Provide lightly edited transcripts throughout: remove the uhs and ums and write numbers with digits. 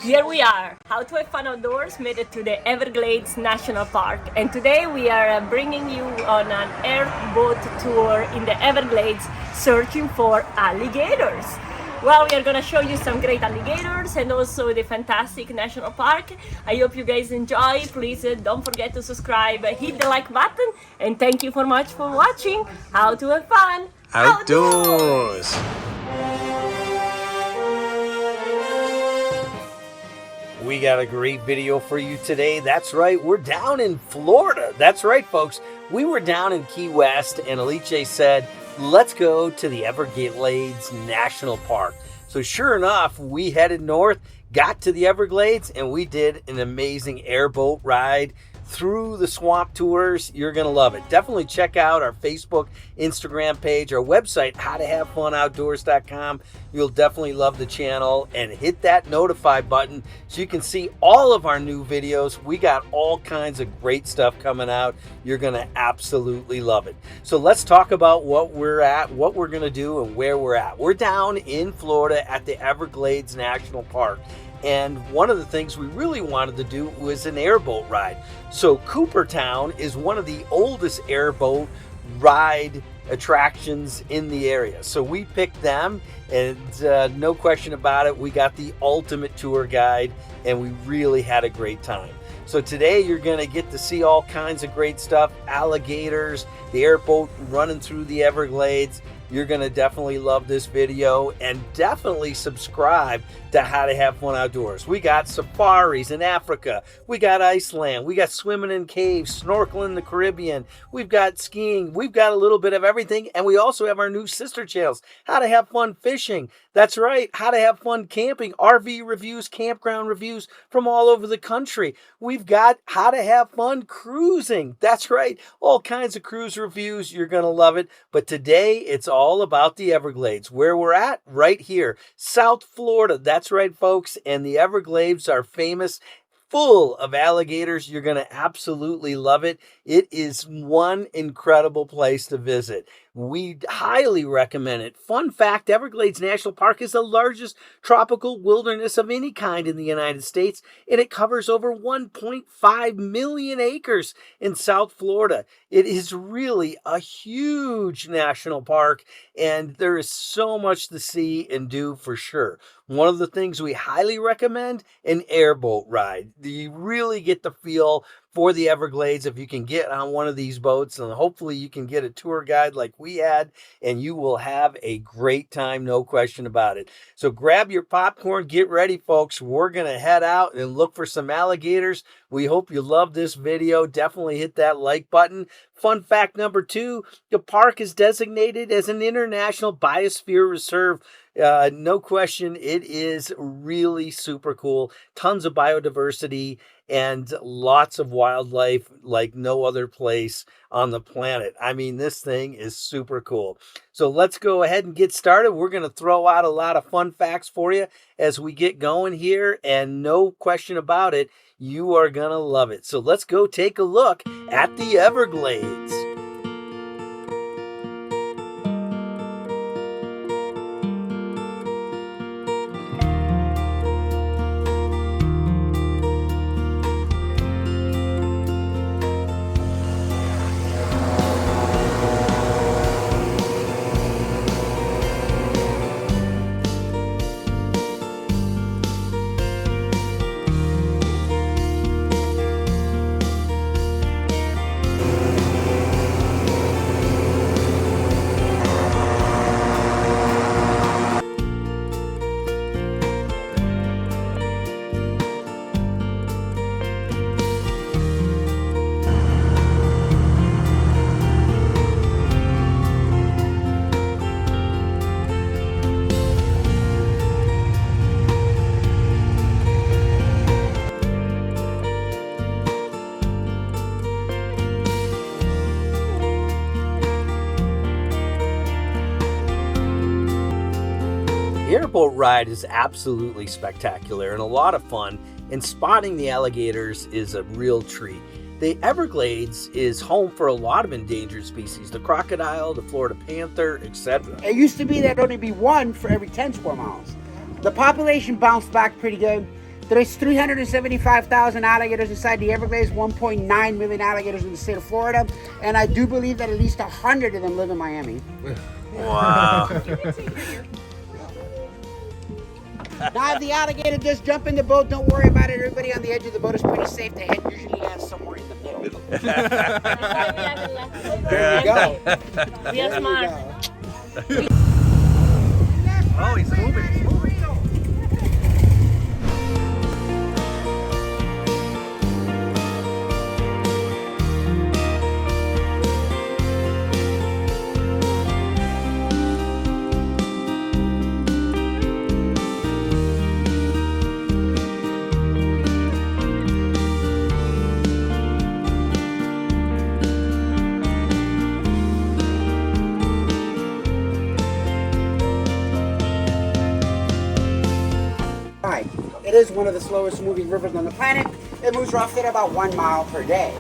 Here we are, How to Have Fun Outdoors made it to the Everglades National Park, and today we are bringing you on an airboat tour in the Everglades searching for alligators. Well, we are going to show you some great alligators and also the fantastic national park. I hope you guys enjoy. Please don't forget to subscribe, hit the like button, and thank you so much for watching How to Have Fun Outdoors. We got a great video for you today. That's right, we're down in Florida. That's right, folks. We were down in Key West, and Alice said, let's go to the Everglades National Park. So sure enough, we headed north, got to the Everglades, and we did an amazing airboat ride through the swamp tours. You're going to love it. Definitely check out our Facebook, Instagram page, our website, howtohavefunoutdoors.com. You'll definitely love the channel, and hit that notify button so you can see all of our new videos. We got all kinds of great stuff coming out. You're going to absolutely love it. So let's talk about what we're at, what we're going to do, and where we're at. We're down in Florida at the Everglades National Park. And one of the things we really wanted to do was an airboat ride. So Coopertown is one of the oldest airboat ride attractions in the area. So we picked them, and no question about it, we got the ultimate tour guide, and we really had a great time. So today you're going to get to see all kinds of great stuff. Alligators, the airboat running through the Everglades. You're going to definitely love this video, and definitely subscribe to How to Have Fun Outdoors. We got safaris in Africa. We got Iceland. We got swimming in caves, snorkeling in the Caribbean. We've got skiing. We've got a little bit of everything. And we also have our new sister channels, How to Have Fun Fishing. That's right, How to Have Fun Camping, RV reviews, campground reviews from all over the country. We've got How to Have Fun Cruising. That's right, all kinds of cruise reviews. You're going to love it. But today, it's all about the Everglades, where we're at right here, South Florida. That's right, folks. And the Everglades are famous, full of alligators. You're going to absolutely love it. It is one incredible place to visit. We highly recommend it. Fun fact, Everglades National Park is the largest tropical wilderness of any kind in the United States, and it covers over 1.5 million acres in South Florida. It is really a huge national park, and there is so much to see and do for sure. One of the things we highly recommend, an airboat ride. You really get the feel for the Everglades if you can get on one of these boats, and hopefully you can get a tour guide like we had, and you will have a great time, no question about it. So grab your popcorn, get ready, folks. We're going to head out and look for some alligators. We hope you love this video. Definitely hit that like button. Fun fact number 2, the park is designated as an international biosphere reserve. No question, it is really super cool. Tons of biodiversity and lots of wildlife like no other place on the planet. I mean, this thing is super cool. So let's go ahead and get started. We're going to throw out a lot of fun facts for you as we get going here, and no question about it, you are going to love it. So let's go take a look at the Everglades. Airboat ride is absolutely spectacular and a lot of fun, and spotting the alligators is a real treat. The Everglades is home for a lot of endangered species, the crocodile, the Florida panther, etc. It used to be there'd only be one for every 10 square miles. The population bounced back pretty good, There's 375,000 alligators inside the Everglades, 1.9 million alligators in the state of Florida, and I do believe that at least 100 of them live in Miami. Wow. Now, if the alligator does jump in the boat, don't worry about it. Everybody on the edge of the boat is pretty safe. The head usually lands somewhere in the middle. There you go. We are smart. Oh, he's moving. He's moving. It is one of the slowest moving rivers on the planet. It moves roughly at about 1 mile per day.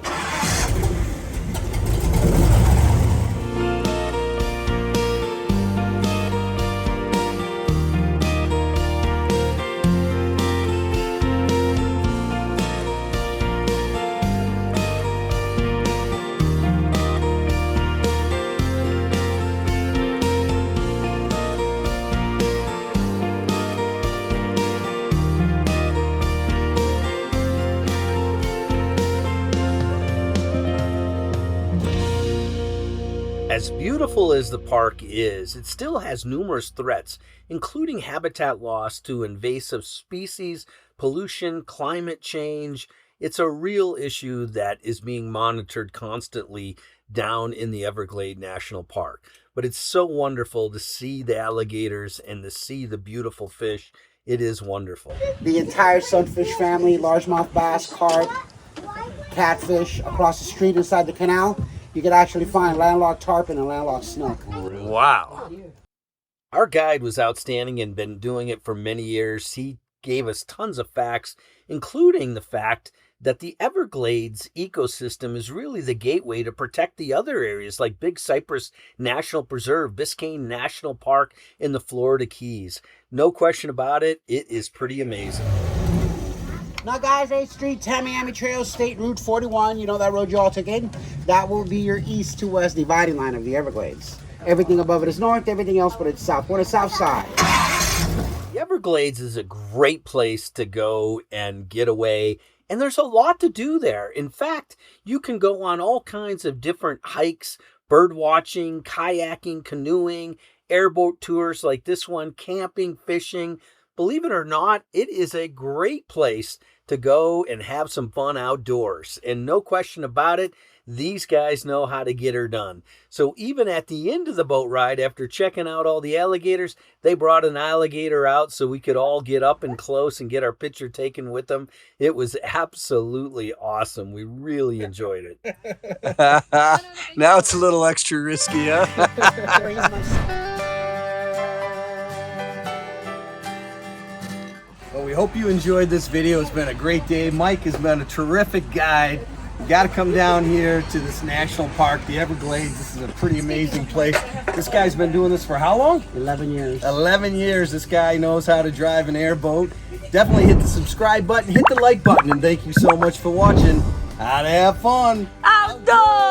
As beautiful as the park is, it still has numerous threats, including habitat loss to invasive species, pollution, climate change. It's a real issue that is being monitored constantly down in the Everglades National Park. But it's so wonderful to see the alligators and to see the beautiful fish. It is wonderful. The entire sunfish family, largemouth bass, carp, catfish, across the street inside the canal. You can actually find landlocked tarpon and landlocked snook. Wow. Our guide was outstanding and been doing it for many years. He gave us tons of facts, including the fact that the Everglades ecosystem is really the gateway to protect the other areas like Big Cypress National Preserve, Biscayne National Park, and the Florida Keys. No question about it, it is pretty amazing. Now guys, 8th Street, Tamiami Trail, State Route 41, you know that road you all took in? That will be your east to west dividing line of the Everglades. Everything above it is north, everything else but it's south. We're on the south side. The Everglades is a great place to go and get away, and there's a lot to do there. In fact, you can go on all kinds of different hikes, bird watching, kayaking, canoeing, airboat tours like this one, camping, fishing. Believe it or not, it is a great place to go and have some fun outdoors. And no question about it, these guys know how to get her done. So even at the end of the boat ride, after checking out all the alligators, they brought an alligator out so we could all get up and close and get our picture taken with them. It was absolutely awesome. We really enjoyed it. Now it's a little extra risky, huh? Well, we hope you enjoyed this video. It's been a great day. Mike has been a terrific guide. You got to come down here to this national park, the Everglades. This is a pretty amazing place. This guy's been doing this for how long? 11 years. 11 years. This guy knows how to drive an airboat. Definitely hit the subscribe button, hit the like button, and thank you so much for watching. How to have fun Outdoors!